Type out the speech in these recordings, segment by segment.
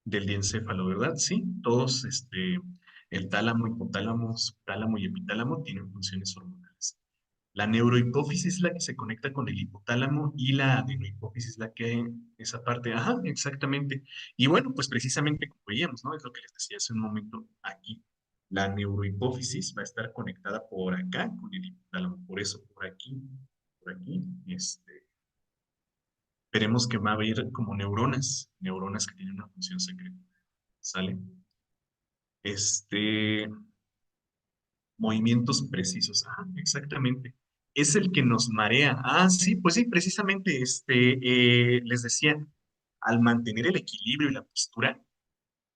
del diencéfalo, ¿verdad? Sí, todos, el tálamo, hipotálamo, tálamo y epitálamo tienen funciones hormonales. La neurohipófisis es la que se conecta con el hipotálamo y la adenohipófisis es la que, esa parte, ajá, exactamente. Y bueno, pues precisamente como veíamos, ¿no? Es lo que les decía hace un momento aquí. La neurohipófisis va a estar conectada por acá con el hipotálamo, por eso por aquí, veremos que va a haber como neuronas que tienen una función secreta, ¿sale? Este, movimientos precisos. Ah, exactamente. Es el que nos marea. Ah, sí, pues sí, precisamente, les decía, al mantener el equilibrio y la postura,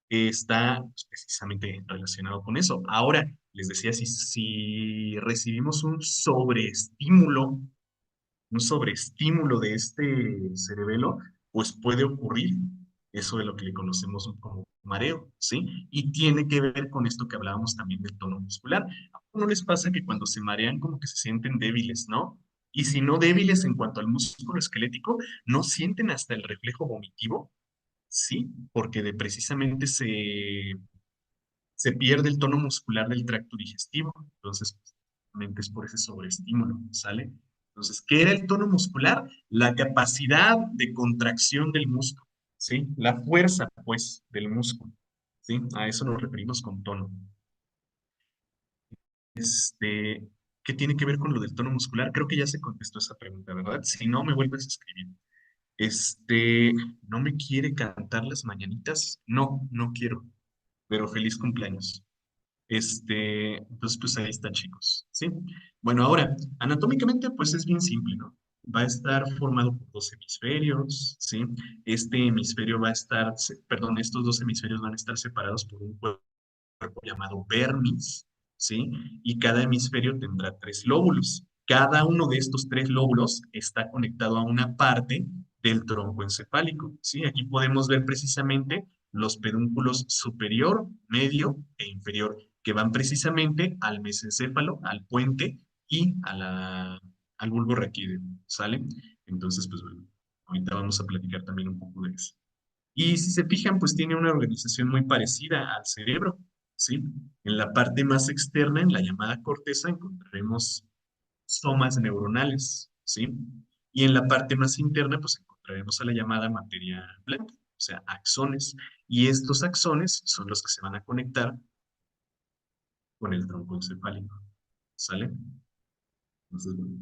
está pues, precisamente relacionado con eso. Ahora, les decía, si recibimos un sobreestímulo de este cerebelo, pues puede ocurrir eso de lo que le conocemos como mareo, ¿sí? Y tiene que ver con esto que hablábamos también del tono muscular. ¿A uno no les pasa que cuando se marean como que se sienten débiles, ¿no? Y si no débiles en cuanto al músculo esquelético, no sienten hasta el reflejo vomitivo, ¿sí? Porque precisamente se pierde el tono muscular del tracto digestivo. Entonces, precisamente es por ese sobreestímulo, ¿sale? Entonces, ¿qué era el tono muscular? La capacidad de contracción del músculo, ¿sí? La fuerza, pues, del músculo, ¿sí? A eso nos referimos con tono. Este, ¿Qué tiene que ver con lo del tono muscular? Creo que ya se contestó esa pregunta, ¿verdad? Si no, me vuelves a escribir. Este, ¿No me quiere cantar las mañanitas? No, no quiero, pero feliz cumpleaños. Entonces, pues ahí está, chicos, ¿sí? Bueno, ahora, anatómicamente, pues es bien simple, ¿no? Va a estar formado por dos hemisferios, ¿sí? Este hemisferio va a estar, perdón, estos dos hemisferios van a estar separados por un cuerpo llamado vermis, ¿sí? Y cada hemisferio tendrá tres lóbulos. Cada uno de estos tres lóbulos está conectado a una parte del tronco encefálico, ¿sí? Aquí podemos ver precisamente los pedúnculos superior, medio e inferior, que van precisamente al mesencéfalo, al puente y al bulbo raquídeo, ¿sale? Entonces, pues bueno, ahorita vamos a platicar también un poco de eso. Y si se fijan, pues tiene una organización muy parecida al cerebro, ¿sí? En la parte más externa, en la llamada corteza, encontraremos somas neuronales, ¿sí? Y en la parte más interna, pues encontraremos a la llamada materia blanca, o sea, axones. Y estos axones son los que se van a conectar con el tronco encefálico, ¿sale? Entonces, bueno.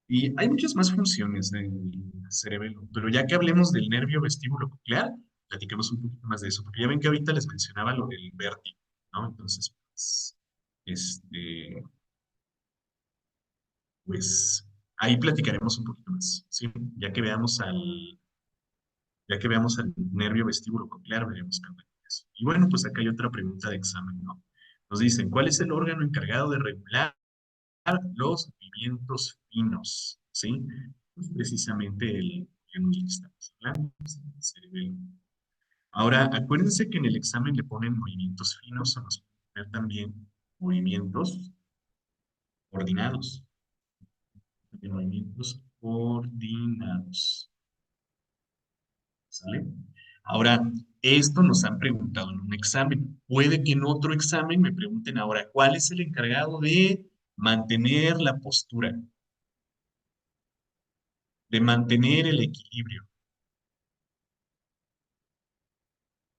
Y hay muchas más funciones del cerebelo, pero ya que hablemos del nervio vestíbulo coclear, platiquemos un poquito más de eso, porque ya ven que ahorita les mencionaba lo del vértigo, ¿no? Entonces, pues ahí platicaremos un poquito más, ¿sí? Ya que veamos al nervio vestíbulo coclear, veremos qué onda con eso. Y bueno, pues acá hay otra pregunta de examen, ¿no? Nos dicen, ¿cuál es el órgano encargado de regular los movimientos finos? ¿Sí? Pues precisamente el órgano del que estamos hablando, pues, el cerebelo. Ahora, acuérdense que en el examen le ponen movimientos finos o nos pueden poner también movimientos coordinados. Movimientos coordinados. ¿Sale? Ahora, esto nos han preguntado en un examen. Puede que en otro examen me pregunten ahora, ¿cuál es el encargado de mantener la postura, de mantener el equilibrio,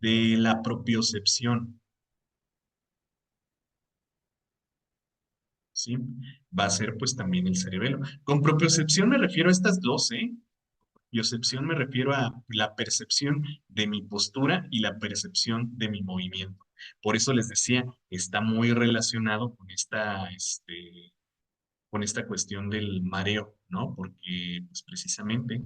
de la propiocepción? ¿Sí? Va a ser pues también el cerebelo. Con propiocepción me refiero a estas dos, ¿eh? Propiocepción me refiero a la percepción de mi postura y la percepción de mi movimiento. Por eso les decía, está muy relacionado con esta cuestión del mareo, ¿no? Porque pues, precisamente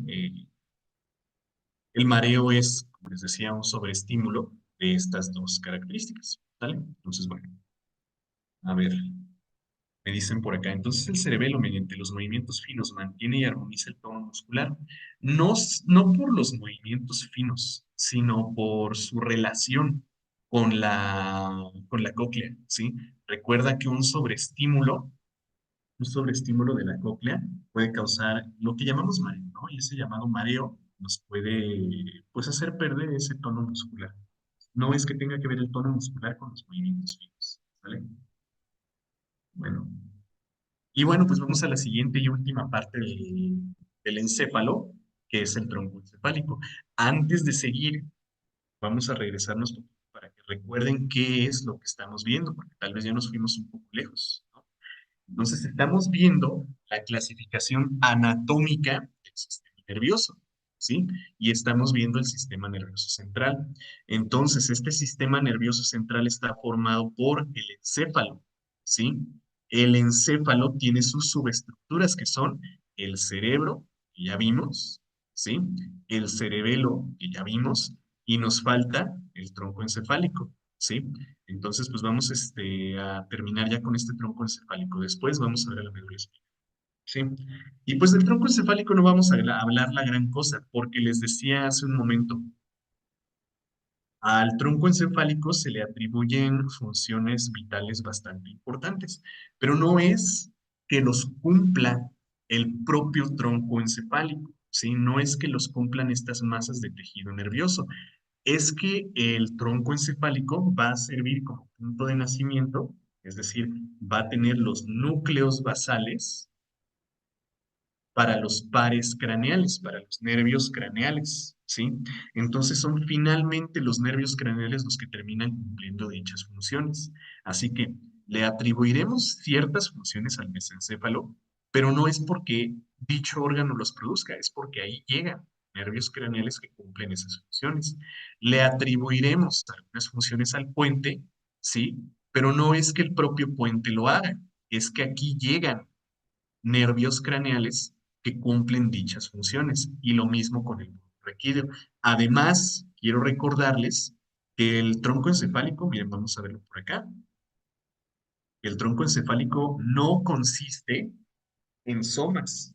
el mareo es, como les decía, un sobreestímulo de estas dos características, ¿vale? Entonces, bueno, a ver, me dicen por acá, entonces el cerebelo mediante los movimientos finos mantiene y armoniza el tono muscular, no, no por los movimientos finos, sino por su relación con la cóclea, ¿sí? Recuerda que un sobreestímulo de la cóclea puede causar lo que llamamos mareo, ¿no? Y ese llamado mareo nos puede, pues, hacer perder ese tono muscular. No es que tenga que ver el tono muscular con los movimientos finos, ¿vale? Bueno, y bueno, pues vamos a la siguiente y última parte del encéfalo, que es el tronco encefálico. Antes de seguir, vamos a regresarnos un poco para que recuerden qué es lo que estamos viendo, porque tal vez ya nos fuimos un poco lejos, ¿no? Entonces, estamos viendo la clasificación anatómica del sistema nervioso, ¿sí? Y estamos viendo el sistema nervioso central. Entonces, este sistema nervioso central está formado por el encéfalo, ¿sí? El encéfalo tiene sus subestructuras que son el cerebro, que ya vimos, ¿sí? El cerebelo, que ya vimos, y nos falta el tronco encefálico, ¿sí? Entonces, pues vamos a terminar ya con este tronco encefálico. Después vamos a ver la médula espinal. Sí. Y pues del tronco encefálico no vamos a hablar la gran cosa, porque les decía hace un momento, al tronco encefálico se le atribuyen funciones vitales bastante importantes, pero no es que los cumpla el propio tronco encefálico, ¿sí? No es que los cumplan estas masas de tejido nervioso, es que el tronco encefálico va a servir como punto de nacimiento, es decir, va a tener los núcleos basales para los pares craneales, para los nervios craneales, ¿sí? Entonces son finalmente los nervios craneales los que terminan cumpliendo dichas funciones. Así que le atribuiremos ciertas funciones al mesencéfalo, pero no es porque dicho órgano los produzca, es porque ahí llegan nervios craneales que cumplen esas funciones. Le atribuiremos algunas funciones al puente, ¿sí? Pero no es que el propio puente lo haga, es que aquí llegan nervios craneales que cumplen dichas funciones. Y lo mismo con el requídeo. Además, quiero recordarles que el tronco encefálico, miren, vamos a verlo por acá, el tronco encefálico no consiste en somas,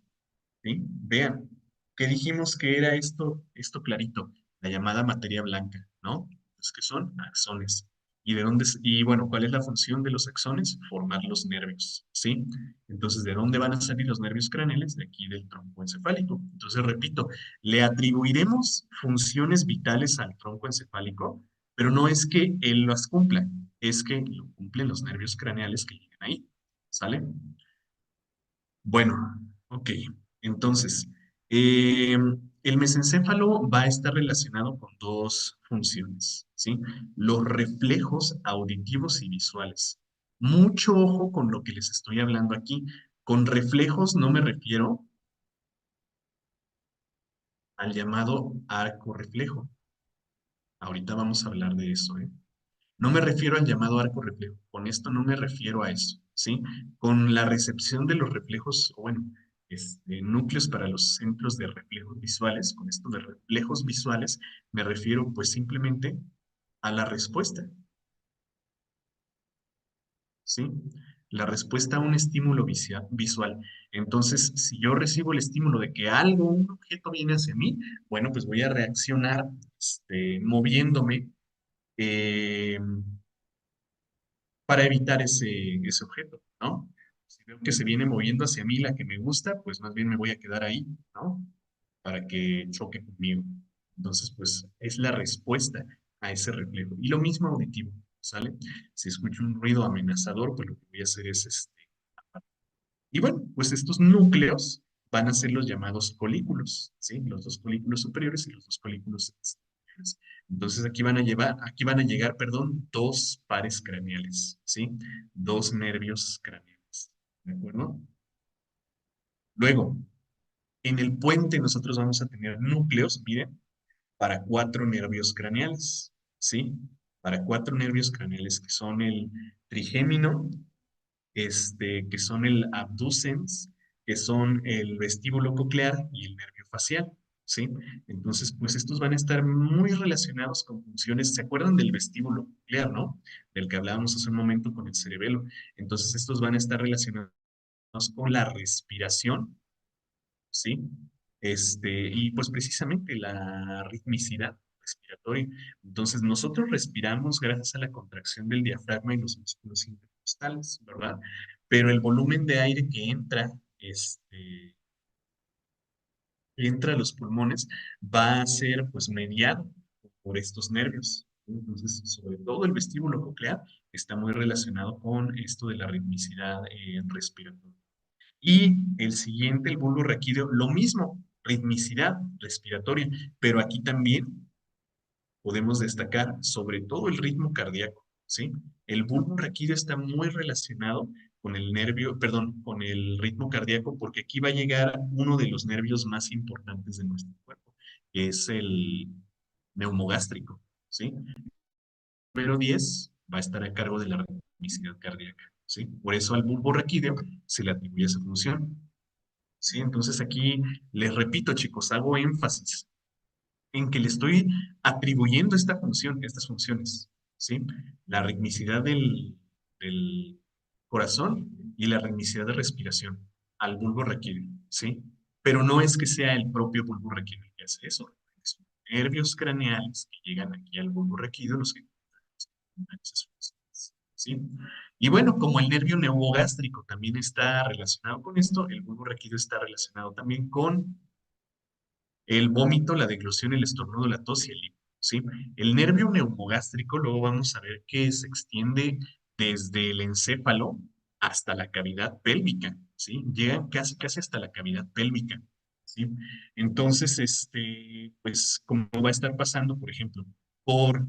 ¿sí? Vean, ¿qué dijimos que era esto clarito? La llamada materia blanca, ¿no? Pues que son axones. Y bueno, ¿cuál es la función de los axones? Formar los nervios, ¿sí? Entonces, ¿de dónde van a salir los nervios craneales? De aquí del tronco encefálico. Entonces, repito, le atribuiremos funciones vitales al tronco encefálico, pero no es que él las cumpla, es que lo cumplen los nervios craneales que llegan ahí, ¿sale? Bueno, ok. Entonces, eh, el mesencéfalo va a estar relacionado con dos funciones, ¿sí? Los reflejos auditivos y visuales. Mucho ojo con lo que les estoy hablando aquí. Con reflejos no me refiero al llamado arco reflejo. Ahorita vamos a hablar de eso, ¿eh? No me refiero al llamado arco reflejo, con esto no me refiero a eso, ¿sí? Con la recepción de los reflejos, o bueno, núcleos para los centros de reflejos visuales, con esto de reflejos visuales, me refiero pues simplemente a la respuesta, ¿sí? La respuesta a un estímulo visual. Entonces, si yo recibo el estímulo de que algo, un objeto viene hacia mí, bueno, pues voy a reaccionar moviéndome eh, para evitar ese objeto, ¿no? Si veo que se viene moviendo hacia mí la que me gusta, pues más bien me voy a quedar ahí, ¿no? Para que choque conmigo. Entonces, pues es la respuesta a ese reflejo. Y lo mismo auditivo, ¿sale? Si escucho un ruido amenazador, pues lo que voy a hacer es y bueno, pues estos núcleos van a ser los llamados colículos, ¿sí? Los dos colículos superiores y los dos colículos inferiores. Entonces aquí van a llegar, perdón, dos pares craneales, ¿sí? Dos nervios craneales, ¿de acuerdo? Luego, en el puente nosotros vamos a tener núcleos, miren, para cuatro nervios craneales, ¿sí? Para cuatro nervios craneales que son el trigémino, que son el abducens, que son el vestíbulo coclear y el nervio facial, ¿sí? Entonces, pues estos van a estar muy relacionados con funciones, ¿se acuerdan del vestíbulo coclear, no? Del que hablábamos hace un momento con el cerebelo. Entonces, estos van a estar relacionados con la respiración, ¿sí? Y pues precisamente la ritmicidad respiratoria. Entonces, nosotros respiramos gracias a la contracción del diafragma y los músculos intercostales, ¿verdad? Pero el volumen de aire que entra a los pulmones va a ser pues mediado por estos nervios, Entonces, sobre todo el vestíbulo coclear está muy relacionado con esto de la ritmicidad respiratoria. Y el siguiente, el bulbo raquídeo, lo mismo, ritmicidad respiratoria, pero aquí también podemos destacar sobre todo el ritmo cardíaco, ¿sí? El bulbo raquídeo está muy relacionado con el nervio, perdón, con el ritmo cardíaco, porque aquí va a llegar uno de los nervios más importantes de nuestro cuerpo, que es el neumogástrico, ¿sí? Número 10 va a estar a cargo de la ritmicidad cardíaca, ¿sí? Por eso al bulbo raquídeo se le atribuye esa función, ¿sí? Entonces aquí les repito, chicos, hago énfasis en que le estoy atribuyendo esta función, estas funciones, ¿sí? La ritmicidad del corazón y la ritmicidad de respiración al bulbo raquídeo, ¿sí? Pero no es que sea el propio bulbo raquídeo el que hace eso. Son nervios craneales que llegan aquí al bulbo raquídeo los que esas funciones, ¿sí? Y bueno, como el nervio neurogástrico también está relacionado con esto, el bulbo raquídeo está relacionado también con el vómito, la deglución, el estornudo, la tos y el hipo, ¿sí? El nervio neumogástrico, luego vamos a ver que se extiende desde el encéfalo hasta la cavidad pélvica, ¿sí? Llega casi, casi hasta la cavidad pélvica, ¿sí? Entonces, pues, como va a estar pasando, por ejemplo, por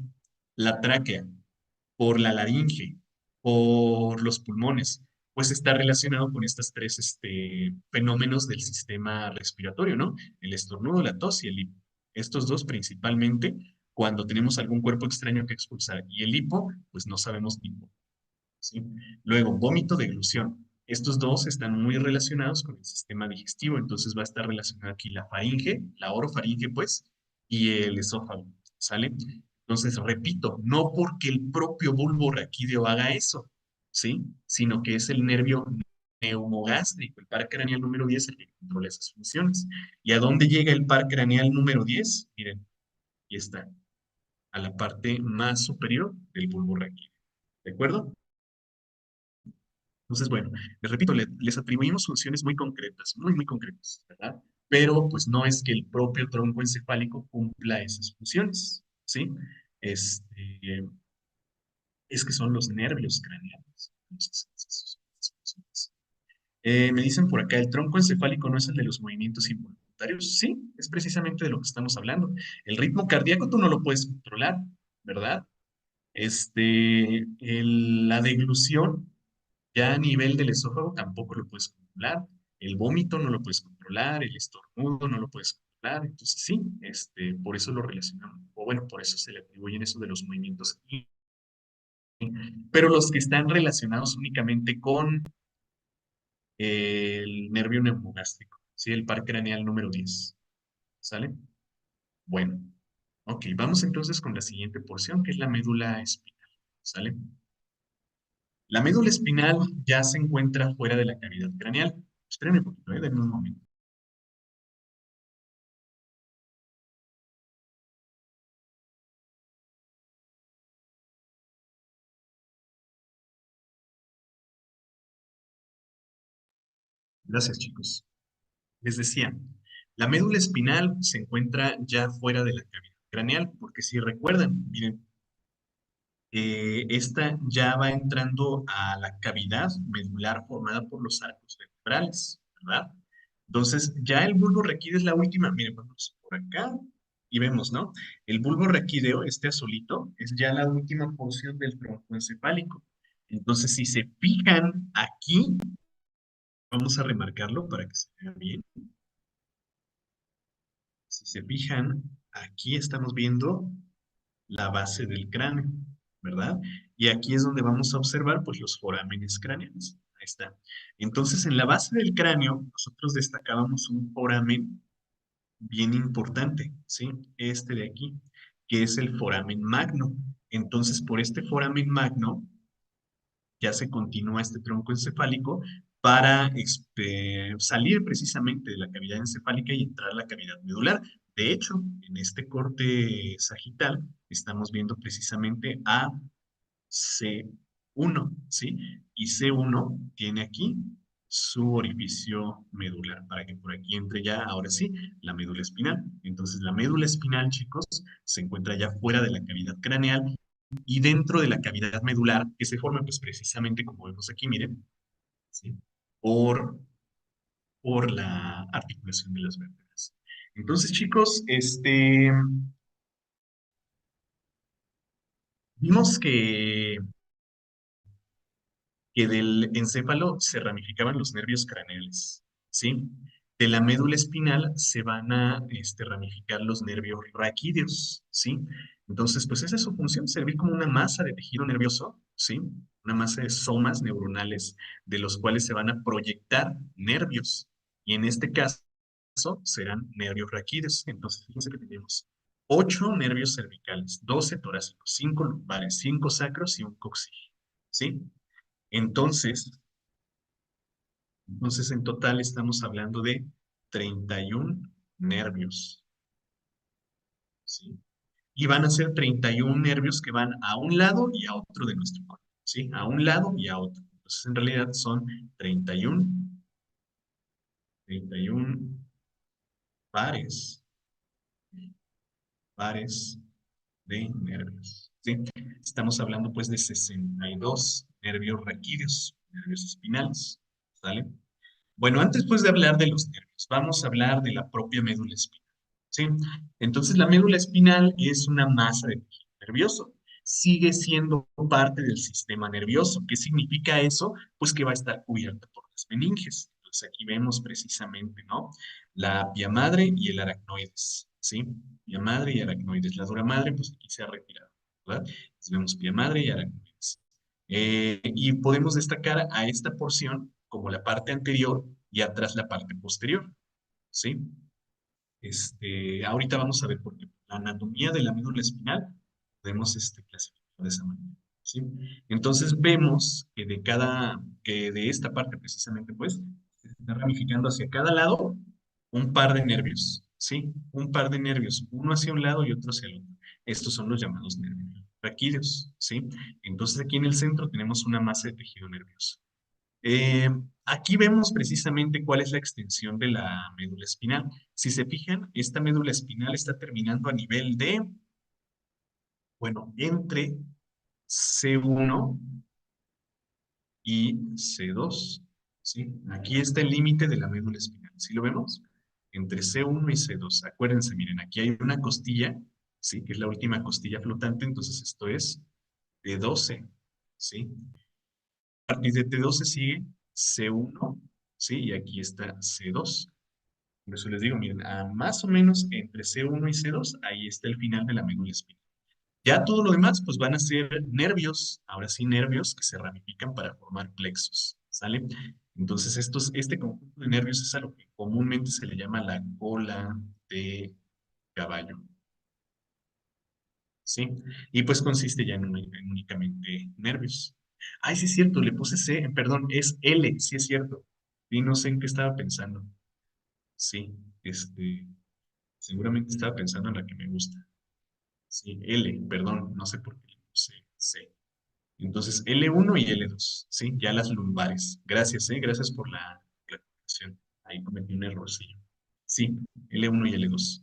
la tráquea, por la laringe, por los pulmones, pues está relacionado con estos tres fenómenos del sistema respiratorio, ¿no? El estornudo, la tos y el hipo. Estos dos principalmente cuando tenemos algún cuerpo extraño que expulsar. Y el hipo, pues no sabemos ni por qué, ¿sí? Luego, vómito, deglución. Estos dos están muy relacionados con el sistema digestivo, entonces va a estar relacionada aquí la faringe, la orofaringe, pues, y el esófago, ¿sale? Entonces, repito, no porque el propio bulbo raquídeo haga eso, ¿sí? Sino que es el nervio neumogástrico, el par craneal número 10 el que controla esas funciones. ¿Y a dónde llega el par craneal número 10? Miren, y está a la parte más superior del bulbo raquídeo, ¿de acuerdo? Entonces, bueno, les repito, les atribuimos funciones muy concretas, muy, muy concretas, ¿verdad? Pero pues no es que el propio tronco encefálico cumpla esas funciones, ¿sí? Este, es que son los nervios craneales. Entonces, esas son las funciones. Me dicen por acá, ¿el tronco encefálico no es el de los movimientos involuntarios? Sí, es precisamente de lo que estamos hablando. El ritmo cardíaco tú no lo puedes controlar, ¿verdad? La deglución ya a nivel del esófago tampoco lo puedes controlar. El vómito no lo puedes controlar, el estornudo no lo puedes controlar. Entonces, sí, por eso lo relacionamos. O bueno, por eso se le atribuyen eso de los movimientos. Pero los que están relacionados únicamente con el nervio neumogástrico, ¿sí? El par craneal número 10. ¿Sale? Bueno, ok, vamos entonces con la siguiente porción, que es la médula espinal. ¿Sale? La médula espinal ya se encuentra fuera de la cavidad craneal. Espérenme un poquito, denme un momento. Gracias, chicos. Les decía, la médula espinal se encuentra ya fuera de la cavidad craneal, porque si recuerdan, miren, esta ya va entrando a la cavidad medular formada por los arcos vertebrales, ¿verdad? Entonces, ya el bulbo raquídeo es la última. Miren, vamos por acá y vemos, ¿no? El bulbo raquídeo, este azulito, es ya la última porción del tronco encefálico. Entonces, si se fijan aquí, vamos a remarcarlo para que se vea bien. Si se fijan, aquí estamos viendo la base del cráneo, ¿verdad? Y aquí es donde vamos a observar, pues, los forámenes craneales. Ahí está. Entonces, en la base del cráneo, nosotros destacábamos un foramen bien importante, ¿sí? Este de aquí, que es el foramen magno. Entonces, por este foramen magno, ya se continúa este tronco encefálico para salir precisamente de la cavidad encefálica y entrar a la cavidad medular. De hecho, en este corte sagital estamos viendo precisamente a C1, ¿sí? Y C1 tiene aquí su orificio medular, para que por aquí entre ya, ahora sí, la médula espinal. Entonces, la médula espinal, chicos, se encuentra ya fuera de la cavidad craneal y dentro de la cavidad medular, que se forma, pues precisamente como vemos aquí, miren, ¿sí? por, por la articulación de las vértebras. Entonces, chicos, vimos que del encéfalo se ramificaban los nervios craneales, ¿sí? De la médula espinal se van a ramificar los nervios raquídeos, ¿sí? Entonces, pues esa es su función, servir como una masa de tejido nervioso, ¿sí? Una masa de somas neuronales de los cuales se van a proyectar nervios. Y en este caso serán nervios raquídeos. Entonces, fíjense que tenemos 8 nervios cervicales, 12 torácicos, 5 lumbares, 5 sacros y un coxígeo, ¿sí? Entonces, entonces, en total estamos hablando de 31 nervios, ¿sí? Y van a ser 31 nervios que van a un lado y a otro de nuestro cuerpo, ¿sí? A un lado y a otro. Entonces, en realidad son 31 pares, pares de nervios, ¿sí? Estamos hablando pues de 62 nervios raquídeos, nervios espinales, ¿sale? Bueno, antes pues de hablar de los nervios, vamos a hablar de la propia médula espinal, ¿sí? Entonces, la médula espinal es una masa de tejido nervioso. Sigue siendo parte del sistema nervioso. ¿Qué significa eso? Pues que va a estar cubierta por las meninges. Entonces, aquí vemos precisamente, ¿no? La pia madre y el aracnoides, ¿sí? Pia madre y aracnoides. La dura madre, pues aquí se ha retirado, ¿verdad? Entonces, vemos pia madre y aracnoides. Y podemos destacar a esta porción como la parte anterior y atrás la parte posterior, ¿sí? Ahorita vamos a ver por qué. La anatomía de la médula espinal podemos clasificar de esa manera, ¿sí? Entonces vemos que de esta parte precisamente, pues, se está ramificando hacia cada lado un par de nervios, ¿sí? Un par de nervios, uno hacia un lado y otro hacia el otro. Estos son los llamados nervios raquídeos, ¿sí? Entonces aquí en el centro tenemos una masa de tejido nervioso. Eh, Aquí vemos precisamente cuál es la extensión de la médula espinal. Si se fijan, esta médula espinal está terminando a nivel de, bueno, entre C1 y C2, ¿sí? Aquí está el límite de la médula espinal. ¿Sí lo vemos? Entre C1 y C2. Acuérdense, miren, aquí hay una costilla, ¿sí? Que es la última costilla flotante, entonces esto es T12, ¿sí? A partir de T12 sigue C1, ¿sí? Y aquí está C2. Por eso les digo, miren, a más o menos entre C1 y C2, ahí está el final de la médula espinal. Ya todo lo demás, pues van a ser nervios, ahora sí nervios que se ramifican para formar plexos, ¿sale? Entonces, este conjunto de nervios es a lo que comúnmente se le llama la cola de caballo, ¿sí? Y pues consiste ya en únicamente nervios. Ay, sí es cierto, le puse C, perdón, es L, sí es cierto. Y no sé en qué estaba pensando. Sí, seguramente estaba pensando en la que me gusta. Sí, L, perdón, no sé por qué le puse C. Entonces, L1 y L2, ¿sí? Ya las lumbares. Gracias, ¿eh? Gracias por la corrección. Ahí cometí un errorcillo. Sí, L1 y L2.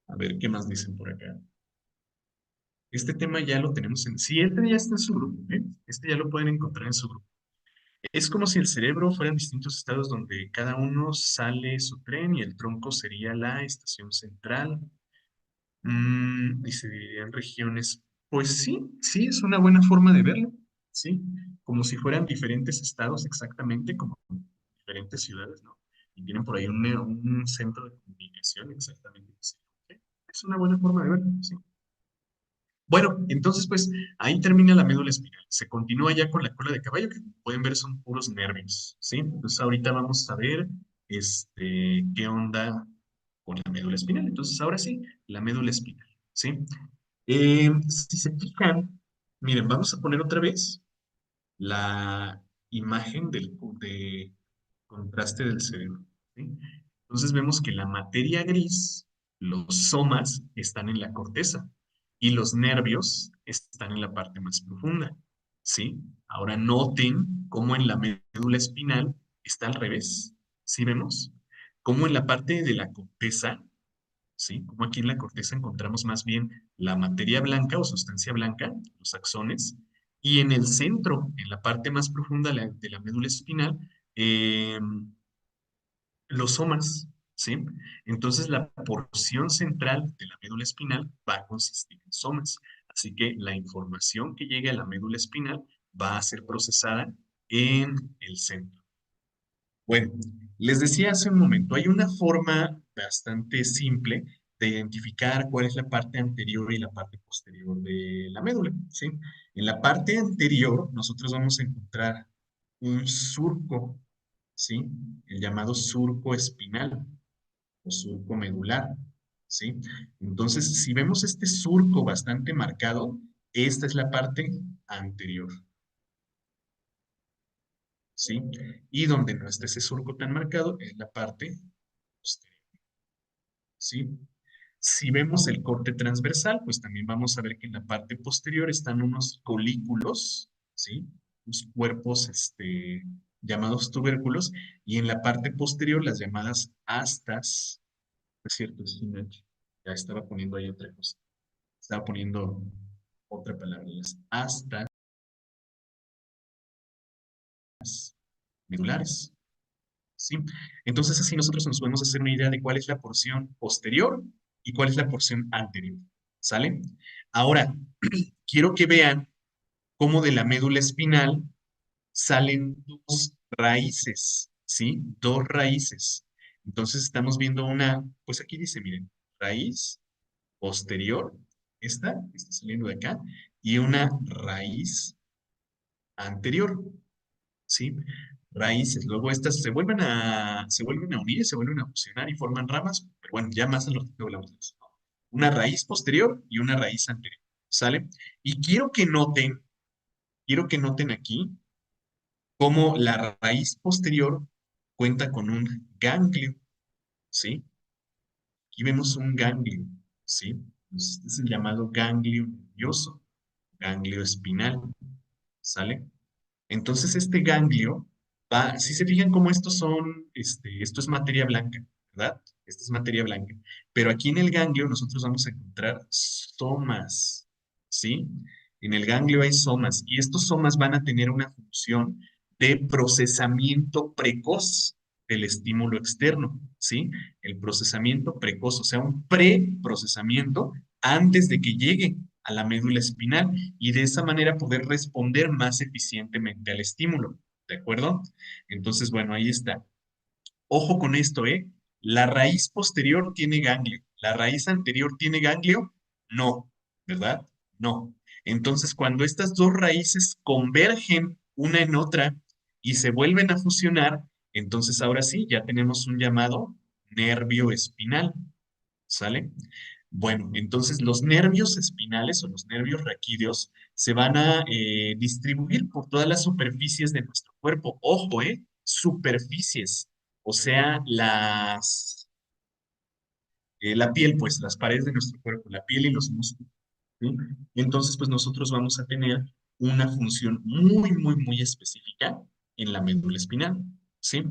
A ver, ¿qué más dicen por acá? Este tema ya lo tenemos en... Sí, este ya está en su grupo, ¿eh? Este ya lo pueden encontrar en su grupo. Es como si el cerebro fueran distintos estados donde cada uno sale su tren y el tronco sería la estación central. Y se dividía en regiones. Pues sí, sí, es una buena forma de verlo, sí, como si fueran diferentes estados exactamente, como diferentes ciudades, ¿no? Y tienen por ahí un centro de comunicación exactamente. Sí. Es una buena forma de verlo, sí. Bueno, entonces pues ahí termina la médula espinal. Se continúa ya con la cola de caballo, que como pueden ver son puros nervios, ¿sí? Entonces ahorita vamos a ver qué onda con la médula espinal. Entonces ahora sí, la médula espinal, ¿sí? Si se fijan, miren, vamos a poner otra vez la imagen de contraste del cerebro, ¿sí? Entonces vemos que la materia gris, los somas, están en la corteza y los nervios están en la parte más profunda, ¿sí? Ahora noten cómo en la médula espinal está al revés. ¿Sí vemos? Como en la parte de la corteza, ¿sí? Como aquí en la corteza encontramos más bien la materia blanca o sustancia blanca, los axones, y en el centro, en la parte más profunda de la médula espinal, eh, los somas, ¿sí? Entonces la porción central de la médula espinal va a consistir en somas. Así que la información que llegue a la médula espinal va a ser procesada en el centro. Bueno, les decía hace un momento, hay una forma bastante simple de identificar cuál es la parte anterior y la parte posterior de la médula, ¿sí? En la parte anterior, nosotros vamos a encontrar un surco, ¿sí? El llamado surco espinal o surco medular, ¿sí? Entonces, si vemos este surco bastante marcado, esta es la parte anterior, ¿sí? Y donde no está ese surco tan marcado es la parte posterior, ¿sí? Si vemos el corte transversal, pues también vamos a ver que en la parte posterior están unos colículos, ¿sí? Unos cuerpos, llamados tubérculos, y en la parte posterior las llamadas astas. Es cierto, es una H. Ya estaba poniendo ahí otra cosa. Estaba poniendo otra palabra, las astas medulares, ¿sí? Entonces así nosotros nos podemos hacer una idea de cuál es la porción posterior y cuál es la porción anterior, ¿sale? Ahora, quiero que vean cómo de la médula espinal salen dos raíces, ¿sí? Dos raíces. Entonces estamos viendo una, pues aquí dice, miren, raíz posterior, esta que está saliendo de acá, y una raíz anterior, ¿sí? Raíces. Luego estas se vuelven a unir, se vuelven a fusionar y forman ramas, pero bueno, ya más en lo que hablamos de eso, ¿no? Una raíz posterior y una raíz anterior, ¿sale? Y quiero que noten aquí cómo la raíz posterior cuenta con un ganglio, ¿sí? Aquí vemos un ganglio, ¿sí? Este es el llamado ganglio nervioso, ganglio espinal, ¿sale? Entonces este ganglio va, si se fijan cómo estos son, esto es materia blanca, ¿verdad? Esta es materia blanca. Pero aquí en el ganglio nosotros vamos a encontrar somas, ¿sí? En el ganglio hay somas y estos somas van a tener una función de procesamiento precoz del estímulo externo, ¿sí? El procesamiento precoz, o sea, un preprocesamiento antes de que llegue a la médula espinal y de esa manera poder responder más eficientemente al estímulo, ¿de acuerdo? Entonces, bueno, ahí está. Ojo con esto, ¿eh? La raíz posterior tiene ganglio. ¿La raíz anterior tiene ganglio? No, ¿verdad? No. Entonces, cuando estas dos raíces convergen una en otra y se vuelven a fusionar, entonces ahora sí, ya tenemos un llamado nervio espinal, ¿sale? Bueno, entonces los nervios espinales o los nervios raquídeos se van a distribuir por todas las superficies de nuestro cuerpo. Ojo, superficies, o sea, la piel, pues las paredes de nuestro cuerpo, la piel y los músculos, ¿sí? Entonces, pues nosotros vamos a tener una función muy, muy, muy específica en la médula espinal, ¿sí?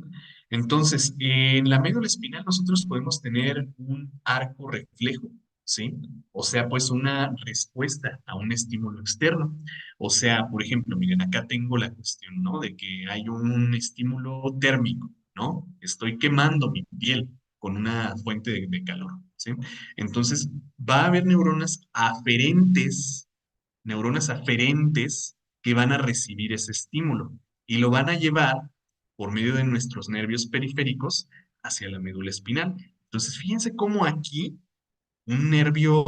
Entonces, en la médula espinal nosotros podemos tener un arco reflejo, ¿sí? O sea, pues una respuesta a un estímulo externo. O sea, por ejemplo, miren, acá tengo la cuestión, ¿no? De que hay un estímulo térmico, ¿no? Estoy quemando mi piel con una fuente de calor, ¿sí? Entonces, va a haber neuronas aferentes que van a recibir ese estímulo y lo van a llevar por medio de nuestros nervios periféricos hacia la médula espinal. Entonces, fíjense cómo aquí un nervio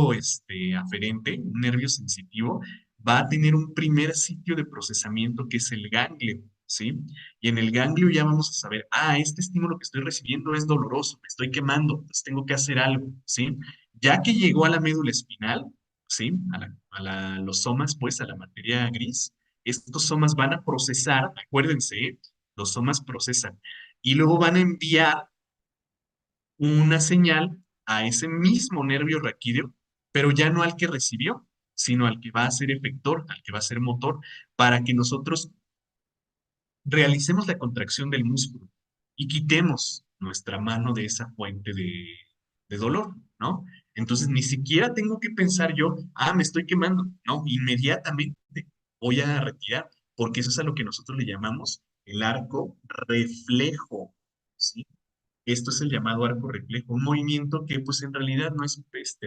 aferente, un nervio sensitivo, va a tener un primer sitio de procesamiento que es el ganglio, ¿sí? Y en el ganglio ya vamos a saber, este estímulo que estoy recibiendo es doloroso, me estoy quemando, entonces tengo que hacer algo, ¿sí? Ya que llegó a la médula espinal, ¿sí? Los somas, pues, a la materia gris, estos somas van a procesar, acuérdense, los somas procesan, y luego van a enviar una señal a ese mismo nervio raquídeo, pero ya no al que recibió, sino al que va a ser efector, al que va a ser motor, para que nosotros realicemos la contracción del músculo. y quitemos nuestra mano de esa fuente de dolor, ¿no? Entonces ni siquiera tengo que pensar yo, me estoy quemando, no, inmediatamente voy a retirar, porque eso es a lo que nosotros le llamamos el arco reflejo, ¿sí? Esto es el llamado arco reflejo, un movimiento que pues en realidad no es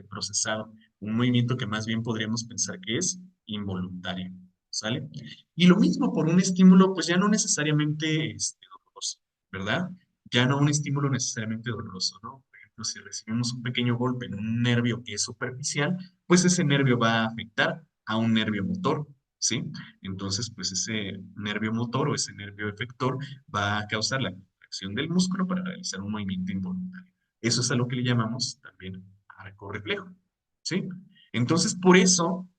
procesado, un movimiento que más bien podríamos pensar que es involuntario, ¿sale? Y lo mismo por un estímulo pues ya no necesariamente doloroso, ¿verdad? Ya no un estímulo necesariamente doloroso, ¿no? Por ejemplo, si recibimos un pequeño golpe en un nervio que es superficial, pues ese nervio va a afectar a un nervio motor, ¿sí? Entonces, pues ese nervio motor o ese nervio efector va a causar la acción del músculo para realizar un movimiento involuntario. Eso es a lo que le llamamos también arco reflejo, ¿sí? Entonces, por eso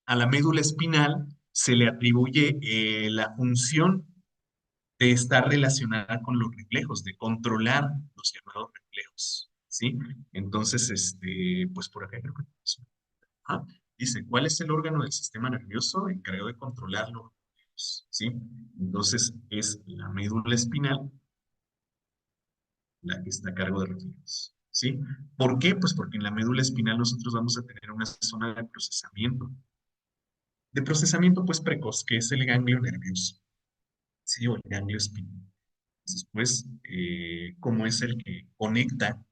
a la médula espinal se le atribuye la función de estar relacionada con los reflejos, de controlar los llamados reflejos, ¿sí? Entonces, pues por acá creo que... Ah, dice, ¿cuál es el órgano del sistema nervioso encargado de controlar los reflejos? ¿Sí? Entonces, es la médula espinal la que está a cargo de reflejos. ¿Sí? ¿Por qué? Pues porque en la médula espinal nosotros vamos a tener una zona de procesamiento pues precoz, que es el ganglio nervioso, ¿sí? O el ganglio espinal. Después, ¿cómo es el que conecta?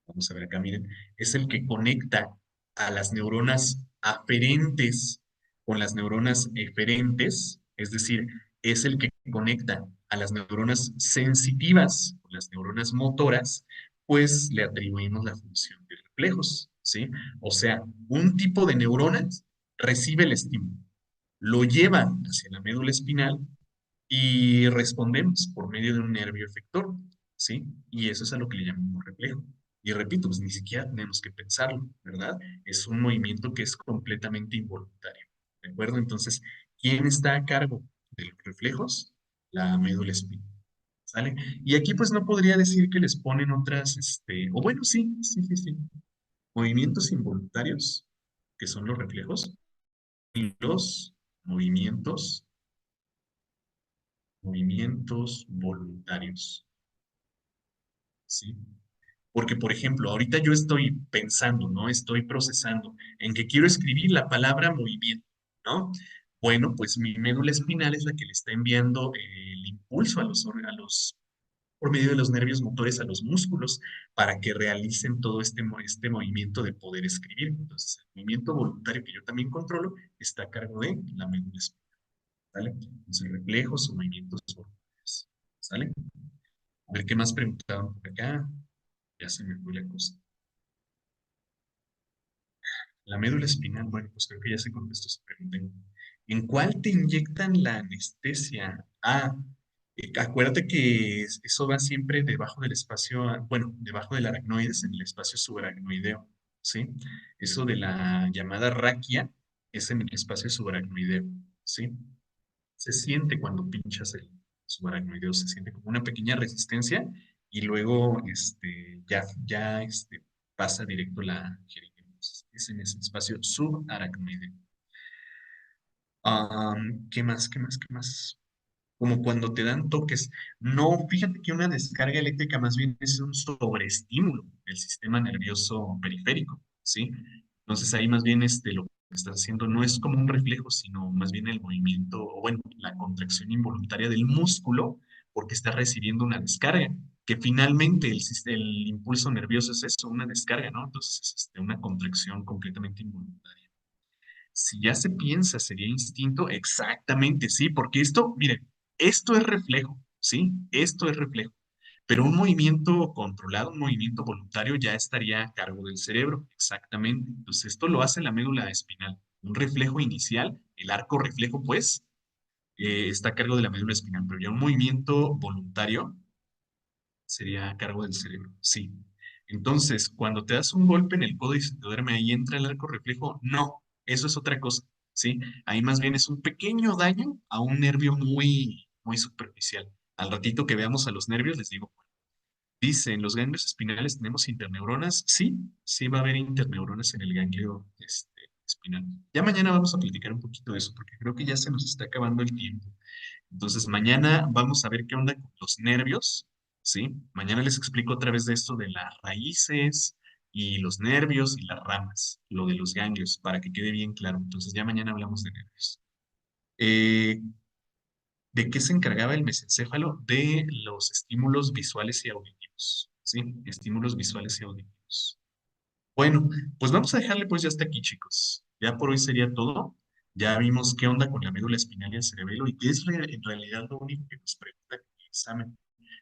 Vamos a ver acá, miren, es el que conecta a las neuronas aferentes con las neuronas eferentes, es decir, es el que conecta a las neuronas sensitivas con las neuronas motoras, pues le atribuimos la función de reflejos, ¿sí? O sea, un tipo de neuronas recibe el estímulo, lo lleva hacia la médula espinal y respondemos por medio de un nervio efector, ¿sí? Y eso es a lo que le llamamos reflejo. Y repito, pues ni siquiera tenemos que pensarlo, ¿verdad? Es un movimiento que es completamente involuntario, ¿de acuerdo? Entonces, ¿quién está a cargo de los reflejos? La médula espinal, ¿sale? Y aquí pues no podría decir que les ponen otras, o bueno, sí, sí, sí, sí. Movimientos involuntarios, que son los reflejos, y los movimientos, movimientos voluntarios. ¿Sí? Porque, por ejemplo, ahorita yo estoy pensando, ¿no? Estoy procesando en que quiero escribir la palabra movimiento, ¿no? Bueno, pues mi médula espinal es la que le está enviando el impulso por medio de los nervios motores a los músculos para que realicen todo este movimiento de poder escribir. Entonces, el movimiento voluntario que yo también controlo está a cargo de la médula espinal, ¿sale? Entonces, reflejos o movimientos voluntarios, ¿sale? A ver, ¿qué más preguntaban por acá? Ya se me fue la cosa. La médula espinal, bueno, pues creo que ya se contestó esa pregunta. ¿En cuál te inyectan la anestesia? Acuérdate que eso va siempre debajo del espacio, bueno, debajo del aracnoides, en el espacio subaracnoideo, ¿sí? Eso de la llamada raquia es en el espacio subaracnoideo, ¿sí? Se siente cuando pinchas el subaracnoideo, se siente como una pequeña resistencia y luego pasa directo la jeringa. Entonces, es en ese espacio subaracnoideo. ¿Qué más? ¿Qué más? ¿Qué más? Como cuando te dan toques. No, fíjate que una descarga eléctrica más bien es un sobreestímulo del sistema nervioso periférico, ¿sí? Entonces ahí más bien lo que estás haciendo no es como un reflejo, sino más bien el movimiento, o bueno, la contracción involuntaria del músculo, porque está recibiendo una descarga, que finalmente el impulso nervioso es eso, una descarga, ¿no? Entonces es una contracción completamente involuntaria. Si ya se piensa, sería instinto, exactamente, sí, porque esto, miren, esto es reflejo, ¿sí? Esto es reflejo. Pero un movimiento controlado, un movimiento voluntario ya estaría a cargo del cerebro, exactamente. Entonces, esto lo hace la médula espinal. Un reflejo inicial, el arco reflejo, pues, está a cargo de la médula espinal, pero ya un movimiento voluntario sería a cargo del cerebro, sí. Entonces, cuando te das un golpe en el codo y se te duerme ahí, entra el arco reflejo, no, eso es otra cosa, ¿sí? Ahí más bien es un pequeño daño a un nervio muy, muy superficial. Al ratito que veamos a los nervios, les digo, dice, en los ganglios espinales tenemos interneuronas, sí, sí va a haber interneuronas en el ganglio espinal. Ya mañana vamos a platicar un poquito de eso, porque creo que ya se nos está acabando el tiempo. Entonces, mañana vamos a ver qué onda con los nervios ¿sí? Mañana les explico otra vez de esto de las raíces y los nervios y las ramas, lo de los ganglios, para que quede bien claro. Entonces ya mañana hablamos de nervios. Eh, ¿De qué se encargaba el mesencéfalo? De los estímulos visuales y auditivos, ¿sí? Estímulos visuales y auditivos. Bueno, pues vamos a dejarle pues ya hasta aquí, chicos. Ya por hoy sería todo. Ya vimos qué onda con la médula espinal y el cerebelo y qué es en realidad lo único que nos pregunta en el examen.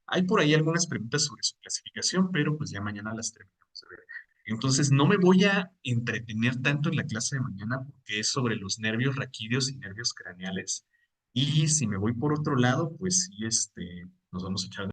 Hay por ahí algunas preguntas sobre su clasificación, pero pues ya mañana las terminamos de ver. Entonces, no me voy a entretener tanto en la clase de mañana porque es sobre los nervios raquídeos y nervios craneales. Y si me voy por otro lado, pues sí, nos vamos a echar